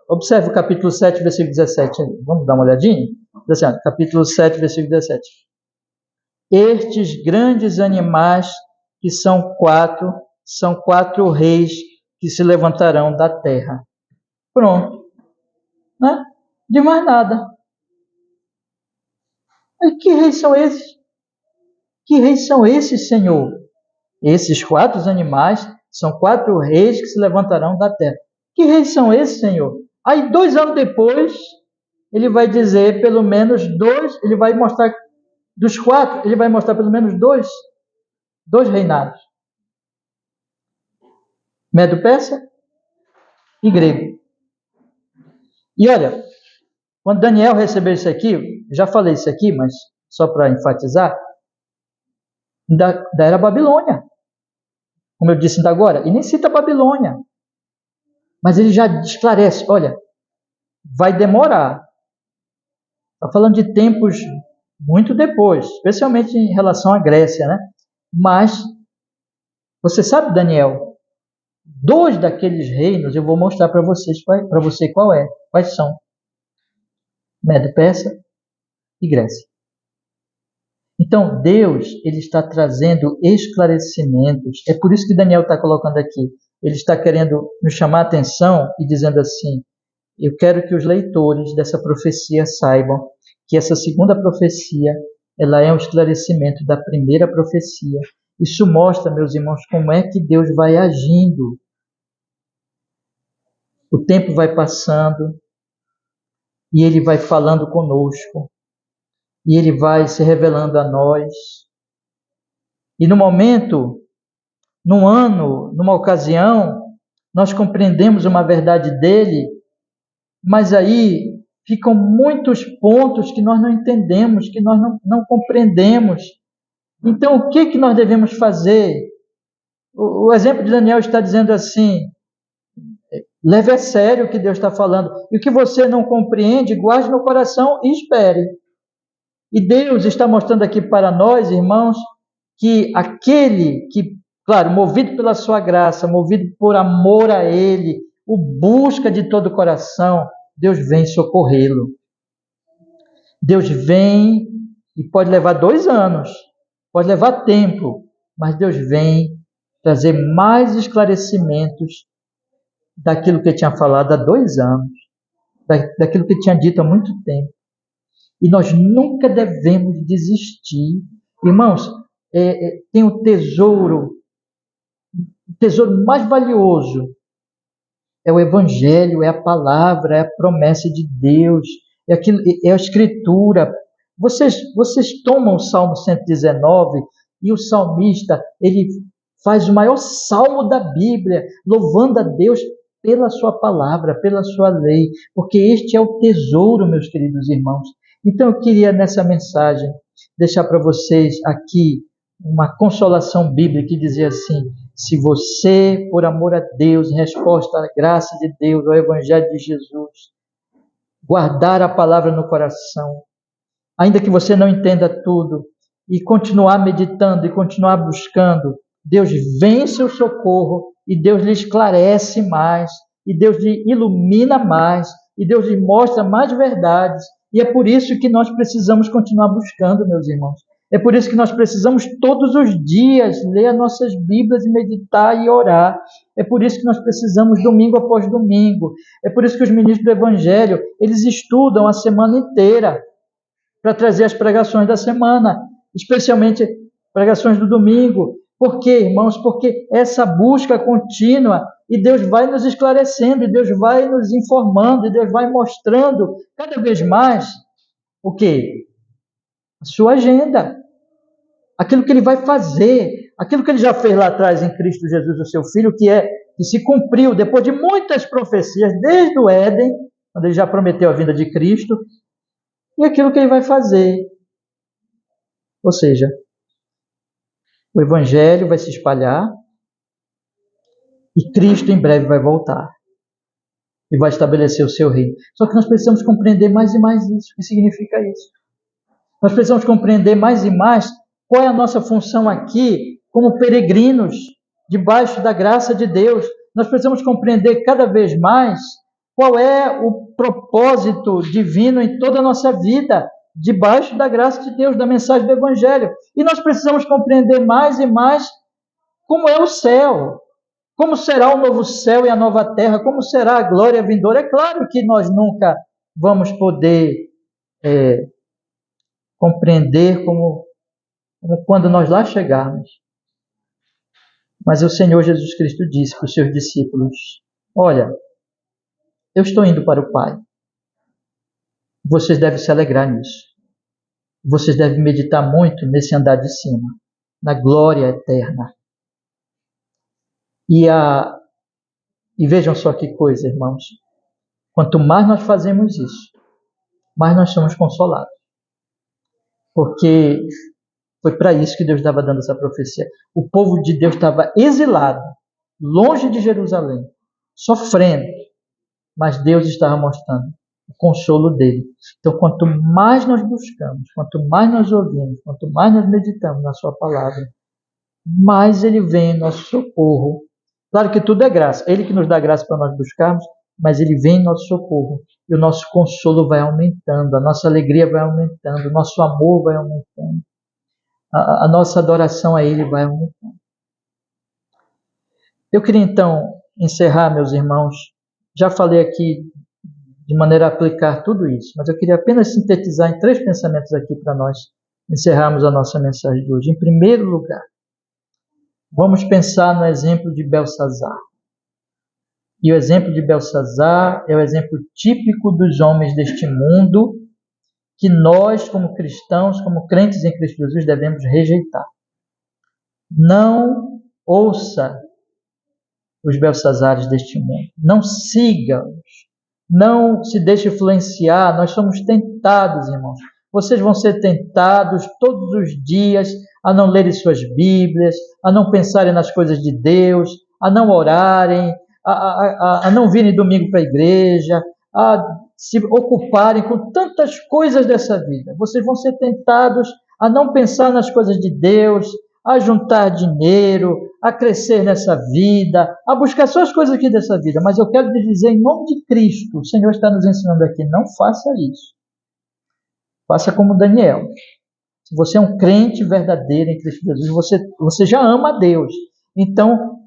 Observe o capítulo 7, versículo 17. Vamos dar uma olhadinha? Diz assim, capítulo 7, versículo 17. Estes grandes animais, que são quatro reis que se levantarão da terra. Pronto. Né? De mais nada. E que reis são esses? Que reis são esses, Senhor? Esses 4 animais são 4 reis que se levantarão da terra. Que reis são esses, Senhor? Aí, 2 anos depois, ele vai dizer pelo menos 2, ele vai mostrar, dos 4, ele vai mostrar pelo menos 2 reinados. Medo-Persa e grego. E olha, quando Daniel recebeu isso aqui, já falei isso aqui, mas só para enfatizar, da era Babilônia. Como eu disse ainda agora, e nem cita Babilônia. Mas ele já esclarece, olha, vai demorar. Está falando de tempos muito depois, especialmente em relação à Grécia, né? Mas, você sabe, Daniel, 2 daqueles reinos eu vou mostrar para você quais são. Medo-Persa e Grécia. Então, Deus, ele está trazendo esclarecimentos. É por isso que Daniel está colocando aqui. Ele está querendo nos chamar a atenção e dizendo assim, eu quero que os leitores dessa profecia saibam que essa segunda profecia, ela é um esclarecimento da primeira profecia. Isso mostra, meus irmãos, como é que Deus vai agindo. O tempo vai passando e ele vai falando conosco. E ele vai se revelando a nós. E no momento, num ano, numa ocasião, nós compreendemos uma verdade dele, mas aí ficam muitos pontos que nós não entendemos, que nós não compreendemos. Então, o que nós devemos fazer? O exemplo de Daniel está dizendo assim, leve a sério o que Deus está falando. E o que você não compreende, guarde no coração e espere. E Deus está mostrando aqui para nós, irmãos, que aquele que, claro, movido pela sua graça, movido por amor a Ele, o busca de todo o coração, Deus vem socorrê-lo. Deus vem e pode levar 2 anos, pode levar tempo, mas Deus vem trazer mais esclarecimentos daquilo que Ele tinha falado há 2 anos, daquilo que Ele tinha dito há muito tempo. E nós nunca devemos desistir. Irmãos, tem um tesouro mais valioso. É o Evangelho, é a palavra, é a promessa de Deus, é a Escritura. Vocês tomam o Salmo 119 e o salmista, ele faz o maior salmo da Bíblia, louvando a Deus pela sua palavra, pela sua lei, porque este é o tesouro, meus queridos irmãos. Então eu queria nessa mensagem deixar para vocês aqui uma consolação bíblica que dizia assim, se você, por amor a Deus, em resposta à graça de Deus, ao Evangelho de Jesus, guardar a palavra no coração, ainda que você não entenda tudo, e continuar meditando e continuar buscando, Deus vem em seu socorro e Deus lhe esclarece mais, e Deus lhe ilumina mais, e Deus lhe mostra mais verdades. E é por isso que nós precisamos continuar buscando, meus irmãos. É por isso que nós precisamos todos os dias ler as nossas Bíblias e meditar e orar. É por isso que nós precisamos domingo após domingo. É por isso que os ministros do Evangelho, eles estudam a semana inteira para trazer as pregações da semana, especialmente pregações do domingo. Por quê, irmãos? Porque essa busca contínua, e Deus vai nos esclarecendo, e Deus vai nos informando, e Deus vai mostrando cada vez mais o quê? A sua agenda. Aquilo que ele vai fazer, aquilo que ele já fez lá atrás em Cristo Jesus, o seu Filho, que se cumpriu depois de muitas profecias, desde o Éden, quando ele já prometeu a vinda de Cristo, e aquilo que ele vai fazer. Ou seja, o Evangelho vai se espalhar e Cristo em breve vai voltar e vai estabelecer o seu reino. Só que nós precisamos compreender mais e mais isso. O que significa isso? Nós precisamos compreender mais e mais qual é a nossa função aqui como peregrinos debaixo da graça de Deus. Nós precisamos compreender cada vez mais qual é o propósito divino em toda a nossa vida, debaixo da graça de Deus, da mensagem do Evangelho. E nós precisamos compreender mais e mais como é o céu, como será o novo céu e a nova terra, como será a glória vindoura. É claro que nós nunca vamos poder compreender como quando nós lá chegarmos. Mas o Senhor Jesus Cristo disse para os seus discípulos: olha, eu estou indo para o Pai. Vocês devem se alegrar nisso. Vocês devem meditar muito nesse andar de cima, na glória eterna. E vejam só que coisa, irmãos. Quanto mais nós fazemos isso, mais nós somos consolados. Porque foi para isso que Deus estava dando essa profecia. O povo de Deus estava exilado, longe de Jerusalém, sofrendo. Mas Deus estava mostrando o consolo dele. Então, quanto mais nós buscamos, quanto mais nós ouvimos, quanto mais nós meditamos na sua palavra, mais ele vem em nosso socorro. Claro que tudo é graça. Ele que nos dá graça para nós buscarmos, mas ele vem em nosso socorro. E o nosso consolo vai aumentando, a nossa alegria vai aumentando, o nosso amor vai aumentando. A nossa adoração a ele vai aumentando. Eu queria então encerrar, meus irmãos. Já falei aqui de maneira a aplicar tudo isso, mas eu queria apenas sintetizar em 3 pensamentos aqui para nós encerrarmos a nossa mensagem de hoje. Em primeiro lugar, vamos pensar no exemplo de Belsazar. E o exemplo de Belsazar é o exemplo típico dos homens deste mundo que nós, como cristãos, como crentes em Cristo Jesus, devemos rejeitar. Não ouça os Belsazares deste mundo. Não siga-os. Não se deixe influenciar. Nós somos tentados, irmãos. Vocês vão ser tentados todos os dias a não lerem suas Bíblias, a não pensarem nas coisas de Deus, a não orarem, a não virem domingo para a igreja, a se ocuparem com tantas coisas dessa vida. Vocês vão ser tentados a não pensar nas coisas de Deus, a juntar dinheiro, a crescer nessa vida, a buscar só as coisas aqui dessa vida. Mas eu quero lhes dizer, em nome de Cristo, o Senhor está nos ensinando aqui, não faça isso. Faça como Daniel. Se você é um crente verdadeiro em Cristo Jesus, você já ama a Deus. Então,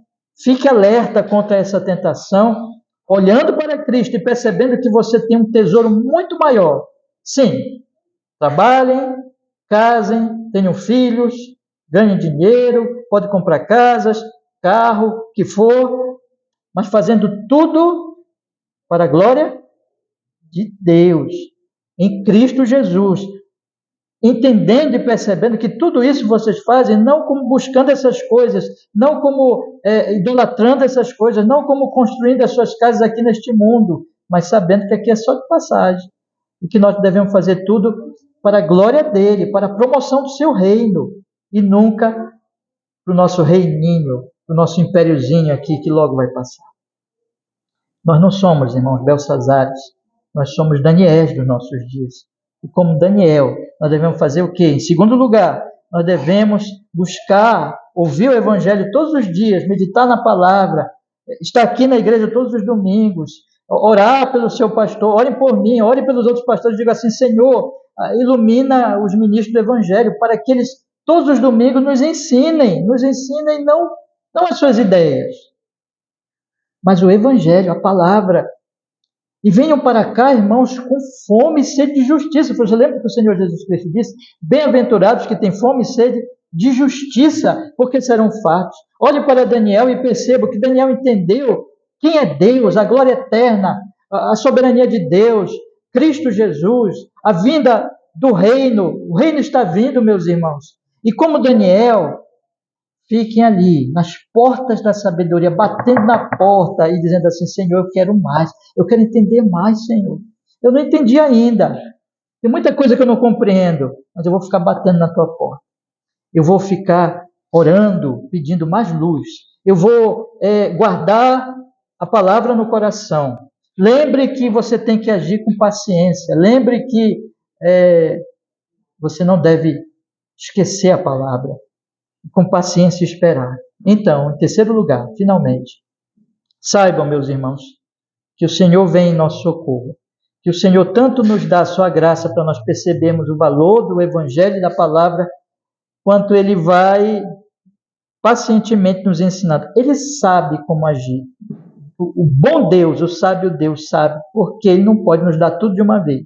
fique alerta contra essa tentação, olhando para Cristo e percebendo que você tem um tesouro muito maior. Sim, trabalhem, casem, tenham filhos, ganhem dinheiro, pode comprar casas, carro, o que for, mas fazendo tudo para a glória de Deus, em Cristo Jesus. Entendendo e percebendo que tudo isso vocês fazem não como buscando essas coisas, não como idolatrando essas coisas, não como construindo as suas casas aqui neste mundo, mas sabendo que aqui é só de passagem e que nós devemos fazer tudo para a glória dele, para a promoção do seu reino e nunca para o nosso reininho, para o nosso impériozinho aqui que logo vai passar. Nós não somos, irmãos, Belsazares, nós somos Daniéis dos nossos dias. E como Daniel, nós devemos fazer o quê? Em segundo lugar, nós devemos buscar, ouvir o Evangelho todos os dias, meditar na palavra, estar aqui na igreja todos os domingos, orar pelo seu pastor, orem por mim, orem pelos outros pastores, diga assim: Senhor, ilumina os ministros do Evangelho para que eles todos os domingos nos ensinem não as suas ideias, mas o Evangelho, a palavra. E venham para cá, irmãos, com fome e sede de justiça. Você lembra que o Senhor Jesus Cristo disse: bem-aventurados que têm fome e sede de justiça, porque serão fartos. Olhe para Daniel e perceba que Daniel entendeu quem é Deus, a glória eterna, a soberania de Deus, Cristo Jesus, a vinda do reino. O reino está vindo, meus irmãos. E como Daniel, fiquem ali, nas portas da sabedoria, batendo na porta e dizendo assim: Senhor, eu quero mais, eu quero entender mais, Senhor. Eu não entendi ainda, tem muita coisa que eu não compreendo, mas eu vou ficar batendo na tua porta. Eu vou ficar orando, pedindo mais luz. Eu vou guardar a palavra no coração. Lembre que você tem que agir com paciência. Lembre que você não deve esquecer a palavra. Com paciência esperar. Então, em terceiro lugar, finalmente, saibam, meus irmãos, que o Senhor vem em nosso socorro, que o Senhor tanto nos dá a sua graça para nós percebermos o valor do Evangelho e da palavra, quanto Ele vai pacientemente nos ensinando. Ele sabe como agir. O bom Deus, o sábio Deus sabe, porque Ele não pode nos dar tudo de uma vez.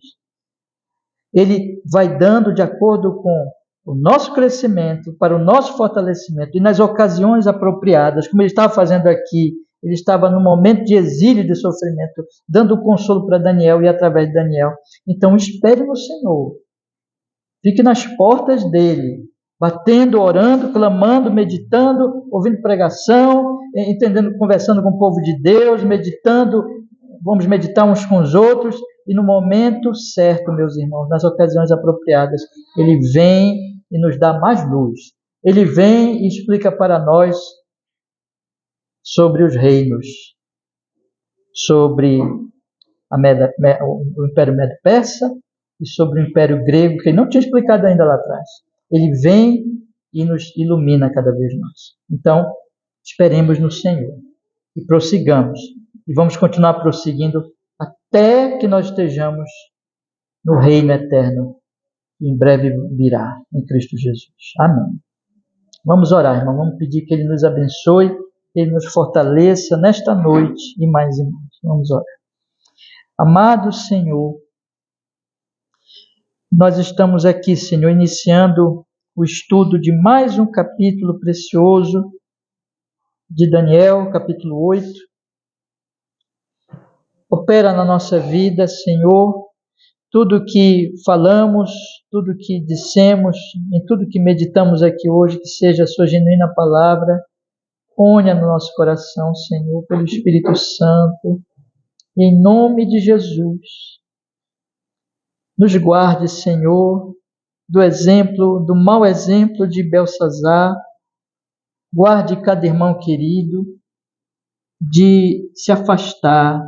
Ele vai dando de acordo com o nosso crescimento, para o nosso fortalecimento, e nas ocasiões apropriadas, como ele estava fazendo aqui. Ele estava no momento de exílio, de sofrimento, dando consolo para Daniel e através de Daniel. Então espere no Senhor, fique nas portas dele, batendo, orando, clamando, meditando, ouvindo pregação, entendendo, conversando com o povo de Deus, meditando. Vamos meditar uns com os outros, e no momento certo, meus irmãos, nas ocasiões apropriadas, ele vem e nos dá mais luz. Ele vem e explica para nós sobre os reinos, sobre o Império Medo-Persa e sobre o Império Grego, que ele não tinha explicado ainda lá atrás. Ele vem e nos ilumina cada vez mais. Então, esperemos no Senhor e prossigamos. E vamos continuar prosseguindo até que nós estejamos no reino eterno, que em breve virá, em Cristo Jesus. Amém. Vamos orar, irmão. Vamos pedir que Ele nos abençoe, que Ele nos fortaleça nesta noite e mais. Vamos orar. Amado Senhor, nós estamos aqui, Senhor, iniciando o estudo de mais um capítulo precioso de Daniel, capítulo 8. Opera na nossa vida, Senhor, tudo que falamos, tudo que dissemos, em tudo que meditamos aqui hoje, que seja a sua genuína palavra, ponha no nosso coração, Senhor, pelo Espírito Santo, e em nome de Jesus. Nos guarde, Senhor, do mau exemplo de Belsazar, guarde cada irmão querido de se afastar,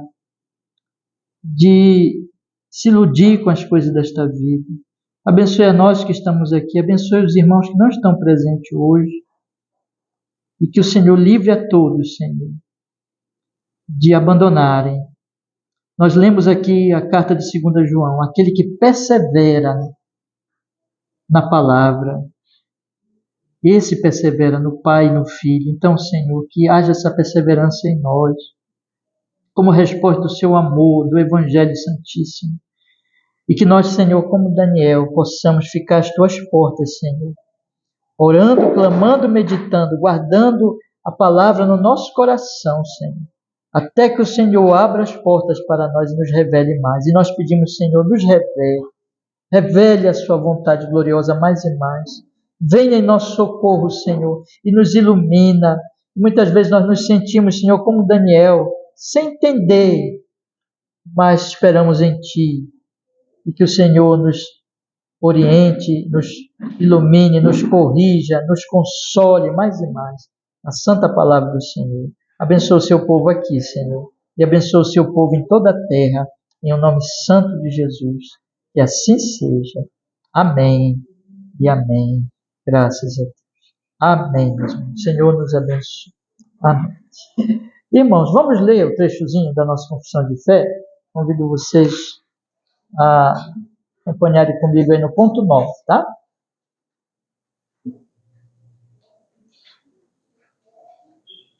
de se iludir com as coisas desta vida. Abençoe a nós que estamos aqui, abençoe os irmãos que não estão presentes hoje, e que o Senhor livre a todos, Senhor, de abandonarem. Nós lemos aqui a carta de 2 João, aquele que persevera na palavra, esse persevera no Pai e no Filho. Então, Senhor, que haja essa perseverança em nós, como resposta do seu amor, do Evangelho Santíssimo. E que nós, Senhor, como Daniel, possamos ficar às tuas portas, Senhor, orando, clamando, meditando, guardando a palavra no nosso coração, Senhor, até que o Senhor abra as portas para nós e nos revele mais. E nós pedimos, Senhor, nos revele a sua vontade gloriosa mais e mais. Venha em nosso socorro, Senhor, e nos ilumina. Muitas vezes nós nos sentimos, Senhor, como Daniel, sem entender, mas esperamos em Ti, e que o Senhor nos oriente, nos ilumine, nos corrija, nos console mais e mais, a santa palavra do Senhor. Abençoa o seu povo aqui, Senhor, e abençoa o seu povo em toda a terra, em o nome santo de Jesus, que assim seja. Amém e amém. Graças a Deus. Amém, meus irmãos. Senhor nos abençoe. Amém. Irmãos, vamos ler o trechozinho da nossa confissão de fé. Convido vocês a acompanharem comigo aí no ponto 9, tá?